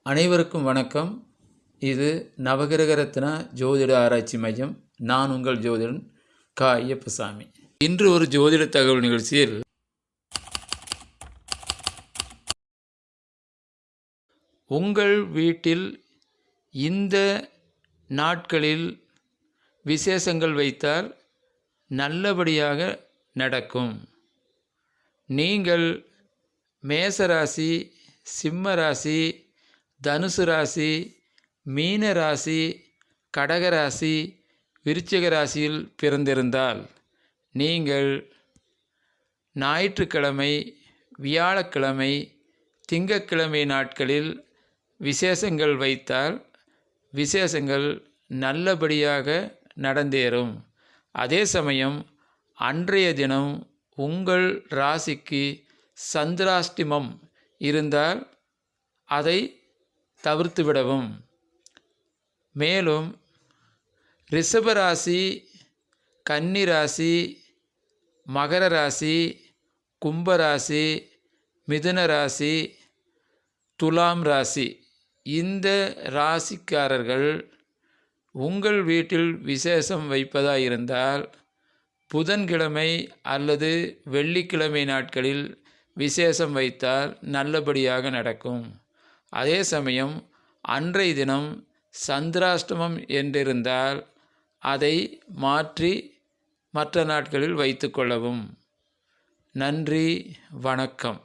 அனைவருக்கும் வணக்கம். இது நவகிரக ரத்னா ஜோதிட ஆராய்ச்சி மையம். நான் உங்கள் ஜோதிடன் கா. ஐயப்பசாமி. இன்று ஒரு ஜோதிட தகவல் நிகழ்ச்சியில் உங்கள் வீட்டில் இந்த நாட்களில் விசேஷங்கள் வைத்தால் நல்லபடியாக நடக்கும். நீங்கள் மேசராசி, சிம்ம ராசி, தனுசு ராசி, மீன ராசி, கடகராசி, விருச்சிக ராசியில் பிறந்திருந்தால் நீங்கள் ஞாயிற்றுக்கிழமை, வியாழக்கிழமை, திங்கட்கிழமை நாட்களில் விசேஷங்கள் வைத்தால் விசேஷங்கள் நல்லபடியாக நடந்தேறும். அதே சமயம் அன்றைய தினம் உங்கள் ராசிக்கு சந்திராஷ்டிமம் இருந்தால் அதை தவிர்த்துவிடவும். மேலும் ரிஷபராசி, கன்னிராசி, மகர ராசி, கும்பராசி, மிதுன ராசி, துலாம் ராசி இந்த ராசிக்காரர்கள் உங்கள் வீட்டில் விசேஷம் வைப்பதாயிருந்தால் புதன்கிழமை அல்லது வெள்ளிக்கிழமை நாட்களில் விசேஷம் வைத்தால் நல்லபடியாக நடக்கும். அதே சமயம் அன்றைய தினம் சந்திராஷ்டமம் என்றிருந்தால் அதை மாற்றி மற்ற நாட்களில் வைத்து கொள்ளவும். நன்றி, வணக்கம்.